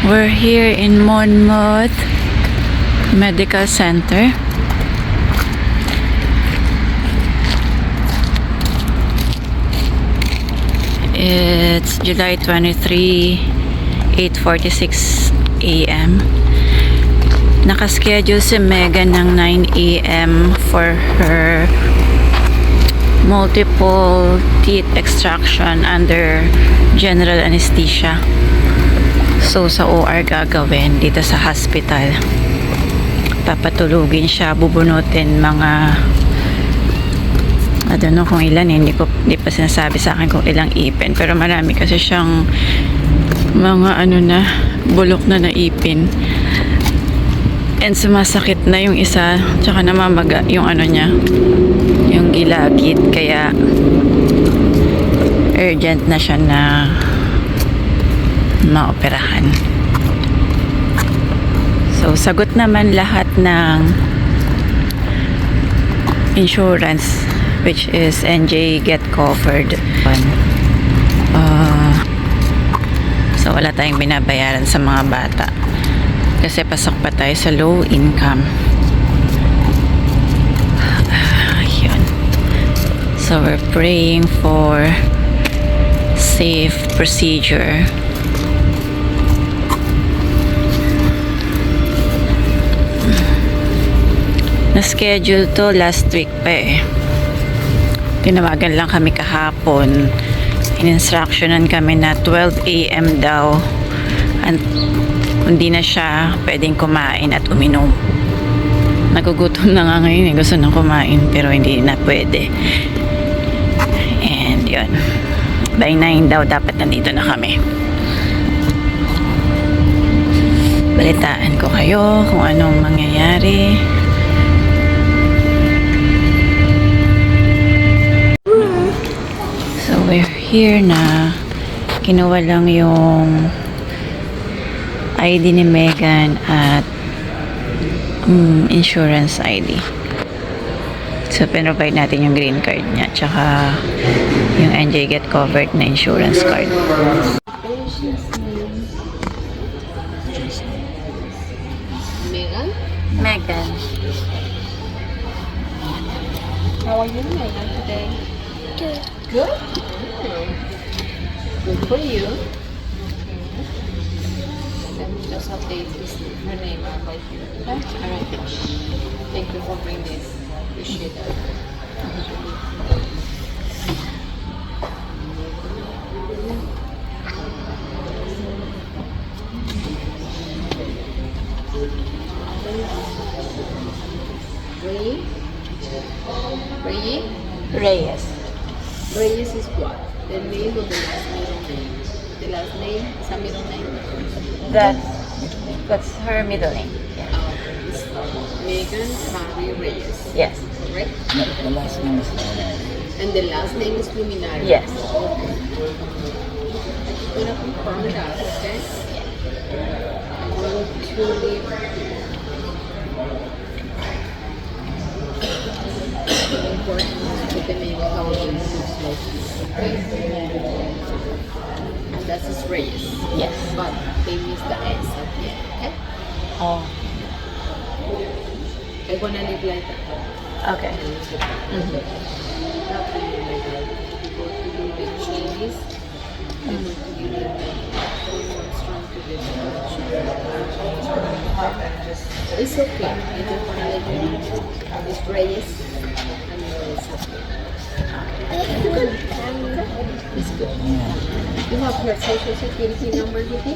We're here in Monmouth Medical Center. It's July 23, 8:46 a.m. Nakaschedule si Megan ng 9 a.m. for her multiple teeth extraction under general anesthesia. So sa OR gagawin dito sa hospital. Papatulugin siya, bubunutin mga I don't know kung ilan hindi pa sinasabi sa akin kung ilang ipin, pero marami kasi siyang mga bulok na ipin. And sumasakit na yung isa, tsaka namamaga yung niya, yung gilagid, kaya urgent na siya na maoperahan. So sagot naman lahat ng insurance, which is NJ Get Covered. So wala tayong binabayaran sa mga bata kasi pasok pa tayo sa low income. Yun. So we're praying for safe procedure. Na-schedule to last week pa eh. Tinawagan lang kami kahapon. In-instructionan kami na 12 a.m. daw. And hindi na siya pwedeng kumain at uminom. Nagugutom na nga ngayon eh. Gusto nang kumain pero hindi na pwede. And yun. By 9 daw dapat nandito na kami. Balitaan ko kayo kung anong mangyayari. So we're here na. Kinuha lang yung ID ni Megan at insurance ID. So pinrovide natin yung green card niya tsaka yung NJ Get Covered na insurance card. Megan? Megan. How are you, Megan, today? Good. Good? Good for you. Let me just update her name right here. Okay? Alright. Thank you for bringing this. Appreciate it. Reyes. Reyes is what? The name or the last middle name? The last name is a middle name? That's her middle name. Yeah. It's Megan Mary Reyes. Yes. Correct? The last name is And the last name is Luminari. Yes. Okay. I'm gonna confirm that, okay? I'm going to leave. With the name of how it looks like. Okay? And that is Reyes. Yes. But they missed the S at the end, okay? Oh. I'm gonna leave like that. Okay. Go to do the changes. I'm going to give you strong to this It's okay. I just want to let you know. It's Reyes. And it's okay. It's good. You have your social security number with you?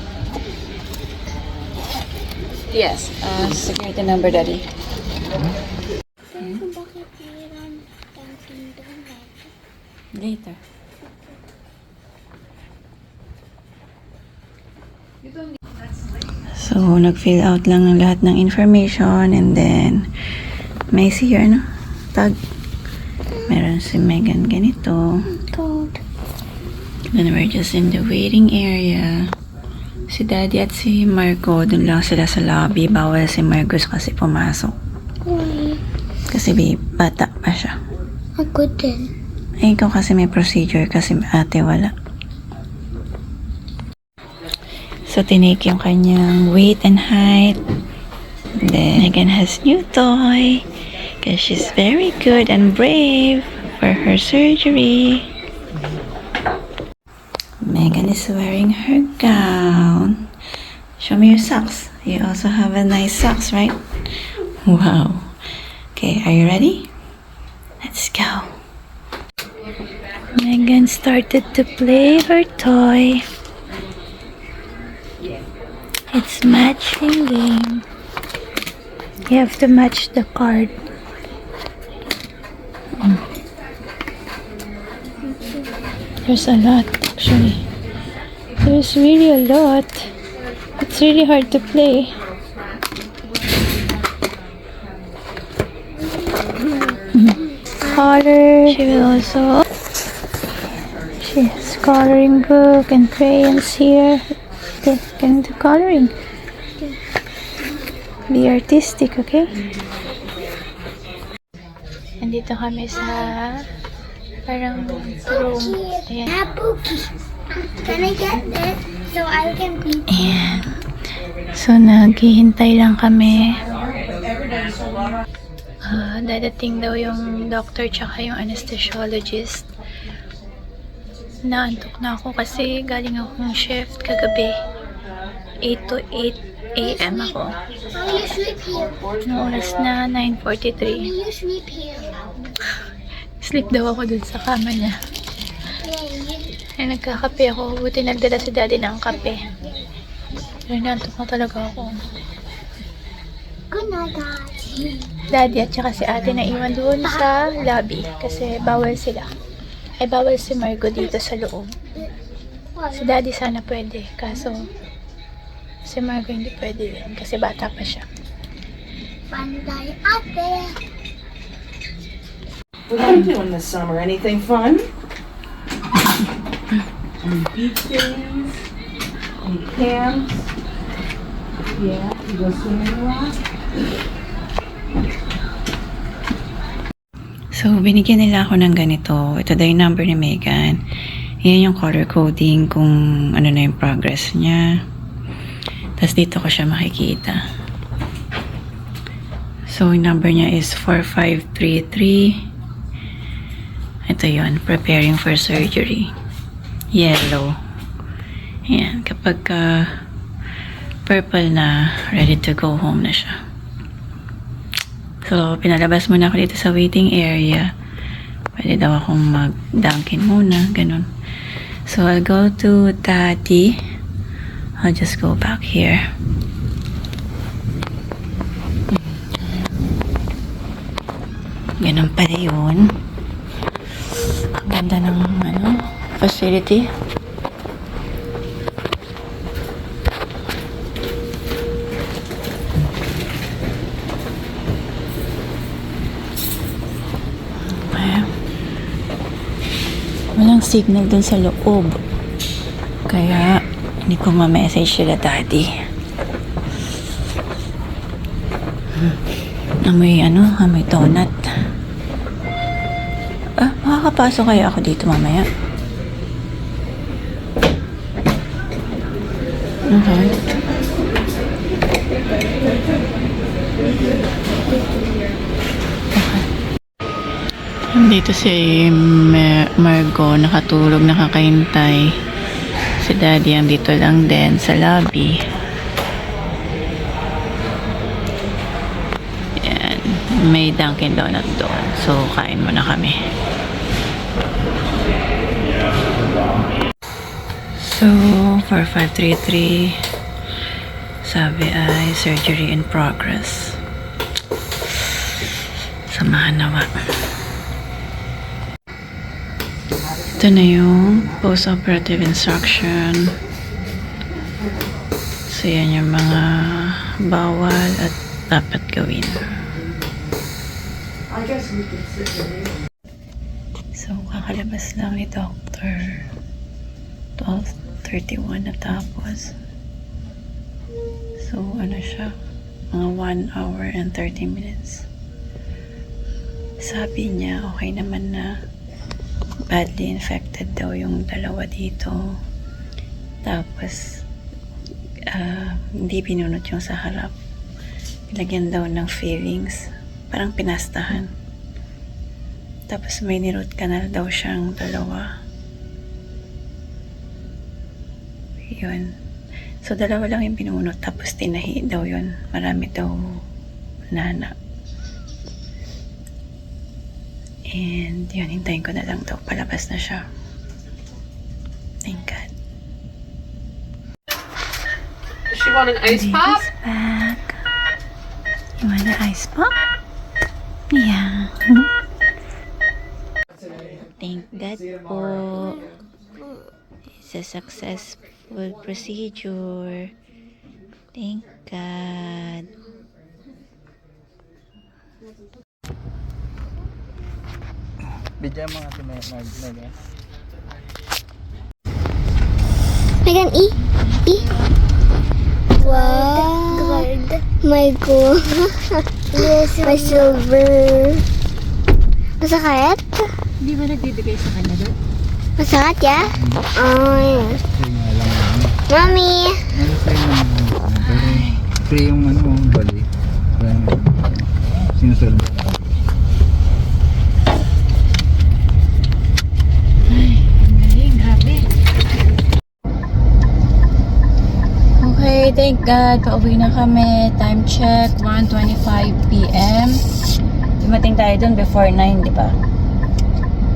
Yes. Security number, Daddy. Bakit mayroon dancing donut? Later. So, nag-fill out lang ng lahat ng information and then may see your tag. Meron si Megan ganito. Cold. Then we're just in the waiting area. Si Daddy at si Marco, dun lang sila sa lobby. Bawal si Marcos kasi pumasok. Why? Kasi bata pa siya. Ako din. Ay, ikaw kasi may procedure kasi ate wala. So, tinake yung kanyang weight and height. And then, Megan has new toy. Because she's very good and brave for her surgery. Megan is wearing her gown. Show me your socks. You also have a nice socks, right? Wow. Okay, are you ready? Let's go. Megan started to play her toy. It's matching game. You have to match the card. There's a lot, actually. There's really a lot. It's really hard to play. Color. She will also. She has coloring book and crayons here. Okay, going to coloring. Be artistic, okay? Nandito kami sa parang room. Ayan. Pookie. Can I get this so I can be? Ayan. So, naghihintay lang kami. Dadating daw yung doctor tsaka yung anesthesiologist. Naantok na ako kasi galing akong shift kagabi. 8 to 8 a.m. ako. Will you sleep here? Noong oras na 9:43. Will you sleep here? Sleep daw ako dun sa kama niya. Yeah, Ay, nagkakape ako. Buti nagdala si daddy ng kape. Pero naantok na talaga ako. Good night, Daddy. Daddy at saka si ate na iwan doon sa lobby kasi bawal sila. Ay, bawal si Margo dito sa loob. Si daddy sana pwede, kaso si Margo hindi pwede din kasi bata pa siya. Panday ate. What are you doing this summer? Anything fun? Any beach days? Any camps? Yeah, you go swimming a lot? So, binigyan nila ako ng ganito. Ito daw yung number ni Megan. Yan yung color coding kung ano na yung progress niya. Tapos dito ko siya makikita. So, yung number niya is 4533. Ito yon, preparing for surgery. Yellow. Ayan, kapag purple na, ready to go home na siya. So, pinalabas muna ako dito sa waiting area. Pwede daw akong mag-Dunkin muna, ganun. So, I'll go to Daddy. I'll just go back here. Ganun pala yun. Ang ganda ng facility. Walang signal dun sa loob. Kaya, hindi ko ma-message sila daddy. Amoy donut. Makakapasok kaya ako dito mamaya? Okay. Dito si Margo nakatulog, nakakaintay. Si daddy ang dito lang din sa lobby. Yan. May Dunkin Donut doon. So, kain muna kami. So, 4533 sabi ay surgery in progress. Samahan nawa. Ito na yung post-operative instruction. So, yan yung mga bawal at dapat gawin. So, kakalabas lang ni Doctor. 12:31 na tapos. So, ano siya? Mga 1 hour and 30 minutes. Sabi niya, okay naman na badly infected daw yung dalawa dito. Tapos, hindi pinunot yung sa harap. Nilagyan daw ng fillings. Parang pinastahan. Tapos may ni-root canal daw siyang 2. Yun. So, 2 lang yung pinunot. Tapos tinahi daw yun. Marami daw nana. And yun, hintayin ko na lang daw. Palabas na siya. Thank God. Does she want an ice pop? Baby's back. You want an ice pop? Yeah. Thank God po. It's a successful procedure. Thank God. Bigyan mo nga si Meg. Megan, E. Wow. My God. Yes, my silver. Masakit? Hindi ba nagbibigay sa kanya doon? Masakit, ya? Oh, yes. Free nga lang ano. Mommy. Ano free naman pero free yung ano, bali. Kaya sinusolve. Okay, thank God. Pauwi na kami. Time check, 1:25 p.m. Dumating tayo dun before 9, di ba?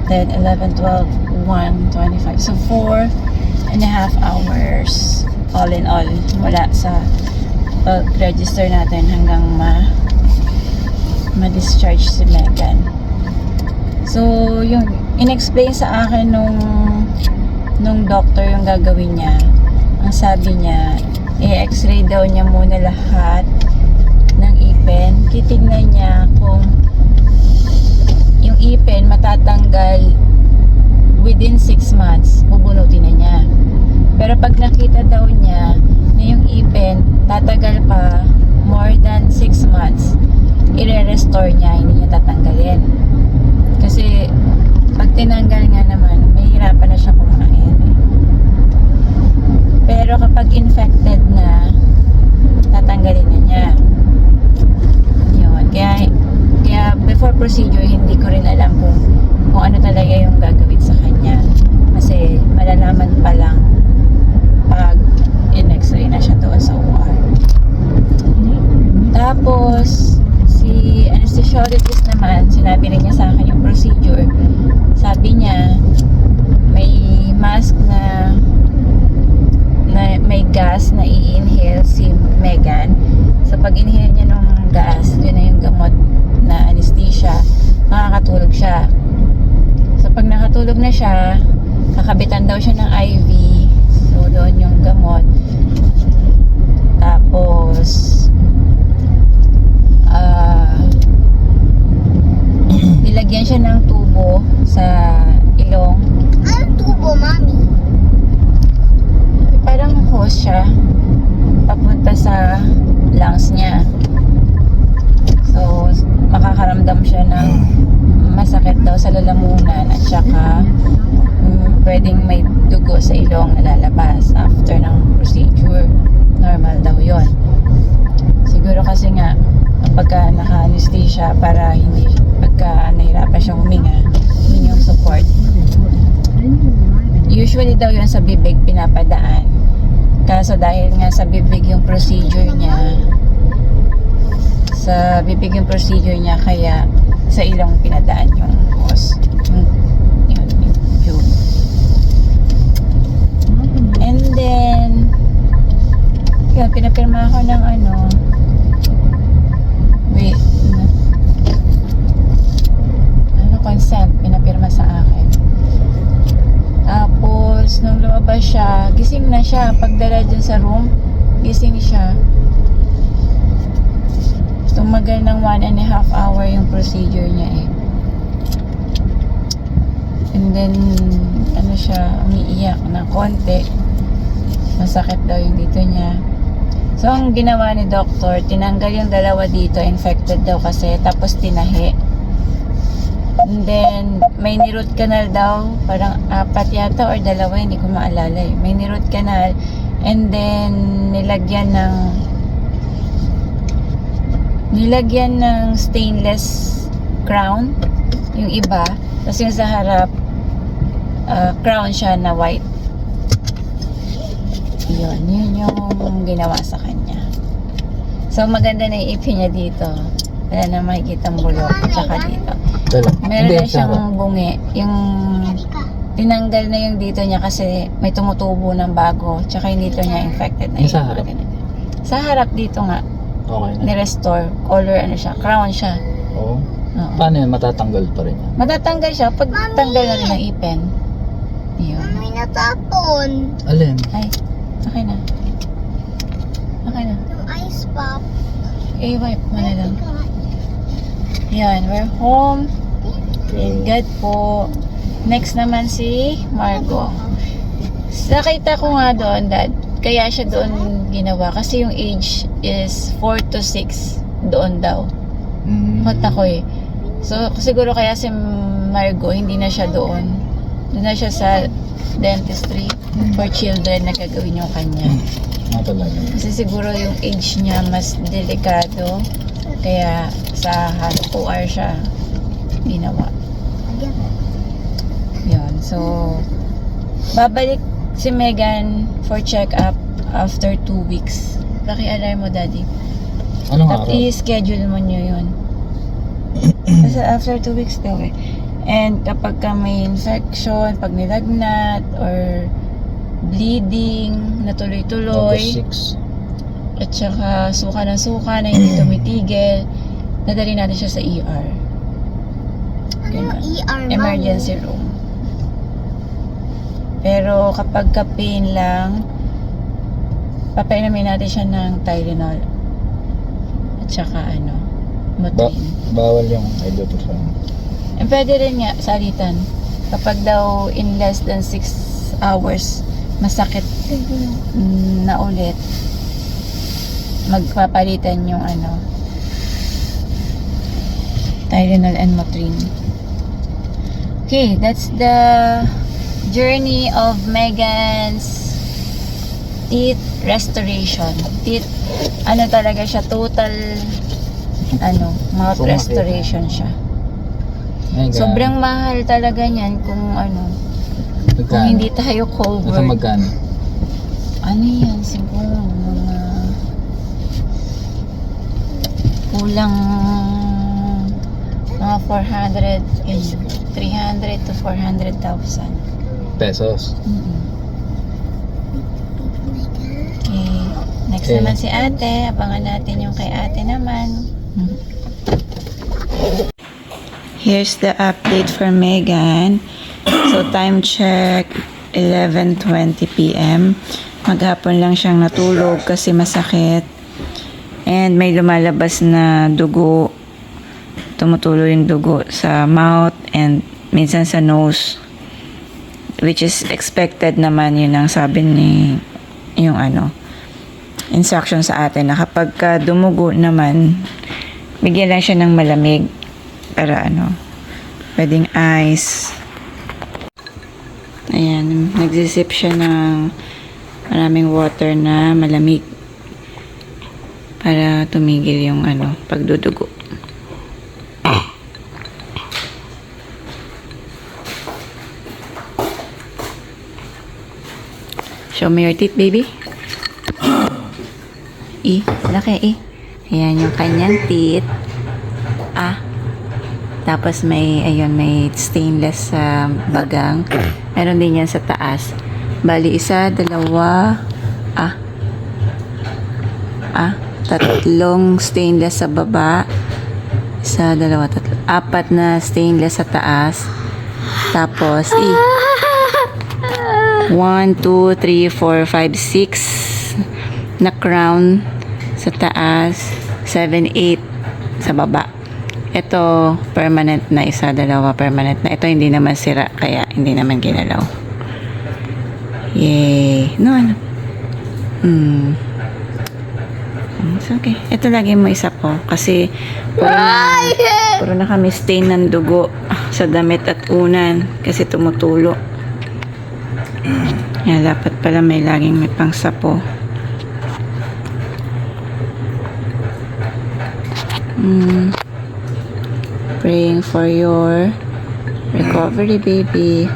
10, 11, 12, 1, 25. So, 4.5 hours. All in all. Wala sa pag-register natin hanggang ma-discharge si Megan. So, yung in-explain sa akin nung doctor yung gagawin niya. Ang sabi niya, i-x-ray daw niya muna lahat ng ipin. Titignan niya kung yung ipin matatanggal within 6 months. Bubunutin na niya. Pero pag nakita daw niya na yung ipin tatagal pa more than 6 months, i-restore niya, hindi niya tatanggalin. Kasi pag tinanggal nga naman, mahirapan na siya kumain. Pero kapag infected na, tatanggalin na niya. Yun. Kaya before procedure, hindi ko rin alam kung ano talaga yung gagawin sa kanya. Kasi malalaman pa lang pag in-x-ray na siya doon sa OR. Tapos, si anesthesiologist naman, sinabi rin niya sa akin yung procedure. Sabi niya, may mask na may gas na i-inhale si Megan. So pag inhale niya ng gas, yun na yung gamot na anesthesia, makakatulog siya. So pag nakatulog na siya, kakabitan daw siya ng IV. So doon yung gamot. Tapos nilagyan siya ng tubo sa ilong. Anong tubo, Mommy? Parang hose siya papunta sa lungs niya. So, makakaramdam siya ng masakit daw sa lalamunan at saka pwedeng may dugo sa ilong na lalabas after ng procedure. Normal daw yon. Siguro kasi nga kapag naka-anesthesia para hindi pagka nahirapan siyang huminga, yun yung support. Usually daw yun sa bibig pinapadaan. Kaso dahil nga sa bibig yung procedure niya, kaya sa ilong pinadaan yung hose. Yung tube. And then, yun, pinapirma ako ng consent, pinapirma sa akin. Tapos, nung lumabas siya, gising na siya. Pagdala dyan sa room, gising siya. Tumagal ng 1.5 hour yung procedure niya eh. And then, siya, umiiyak na konti. Masakit daw yung dito niya. So, ang ginawa ni doctor, tinanggal yung 2 dito, infected daw kasi, tapos tinahi. And then, may ni-root canal daw, parang 4 yata or 2, hindi ko maalala eh. May ni-root canal, and then nilagyan ng stainless crown yung iba, tapos yung sa harap crown siya na white. Yun yung ginawa sa kanya. So maganda na yung ipin niya dito. Wala na makikita bulok, tsaka dito. Meron na siyang bungi. Yung tinanggal na yung dito niya kasi may tumutubo ng bago, tsaka yung dito niya infected na. Yung sa harap? Sa harap dito nga, Okay na. ni-restore. Color ano siya, crown siya. Oo. Oo. Paano yun? Matatanggal pa rin yan? Matatanggal siya pag tanggal na rin ng ipin. Yun. May natapon. Alin? Ay, okay na. Okay na. Yung ice pop. I-wipe mo na lang. Yan, we're home. Thank God po. Next naman si Margo. Nakita ko nga doon, Dad. Kaya siya doon ginawa. Kasi yung age is 4 to 6 doon daw. Kota ko eh. So, siguro kaya si Margo, hindi na siya doon. Doon na siya sa dentistry for children na gagawin yung kanya. Talaga. Kasi siguro yung age niya mas delikado. Kaya sa OR siya ginawa. Yun. So, babalik si Megan for check-up after 2 weeks. Paki-alarm mo, Daddy. Anong At araw? i-schedule mo nyo yun. Kasi after 2 weeks daw eh. And kapag ka may infection, pag nilagnat, or bleeding, na tuloy-tuloy, August 6. at saka suka ng suka na hindi tumitigil, nadali natin siya sa ER. Ano yung ER? Emergency room. Pero kapag ka-pain lang, papainumin natin siya ng Tylenol. At saka Motrin. Bawal yung ibuprofen. Pwede rin nga, salitan. Kapag daw in less than 6 hours, masakit na ulit, magpapalitan yung Tylenol and Motrin. Okay, that's the journey of Megan's teeth restoration. Teeth, talaga siya, total, mouth Kung restoration siya. Sobrang mahal talaga niyan kung kung hindi tayo Ito covered. magkano? Yan? Siguro mga kulang mga 400, 300 to 400,000. Pesos. Okay. Next Okay. naman si ate. Abangan natin yung kay ate naman. Here's the update for Megan. So, time check, 11:20 p.m. Maghapon lang siyang natulog kasi masakit. And may lumalabas na dugo. Tumutulo yung dugo sa mouth and minsan sa nose. Which is expected naman, yun ang sabi ni yung instruction sa atin na kapag dumugo naman, bigyan lang siya ng malamig para pwedeng ice. Ayan, nagsisip siya ng maraming water na malamig para tumigil yung pagdudugo. Show me your teeth, baby. Laki. Ayan yung kanyang teeth. Tapos may stainless sa bagang. Meron din yan sa taas. Bali, 1, 2, 3 stainless sa baba. 1, 2, 3, 4 na stainless sa taas. Tapos, 1, 2, 3, 4, 5, 6 na crown sa taas. 7, 8 sa baba. Ito, permanent na. 1, 2 permanent na. Ito hindi naman sira, kaya hindi naman ginalaw. Yay! It's okay. Ito lagi mo isa po. Kasi puro na kami stain ng dugo sa damit at unan. Kasi tumutulo. Yan, dapat pala may laging may pangsapo. Praying for your recovery, baby.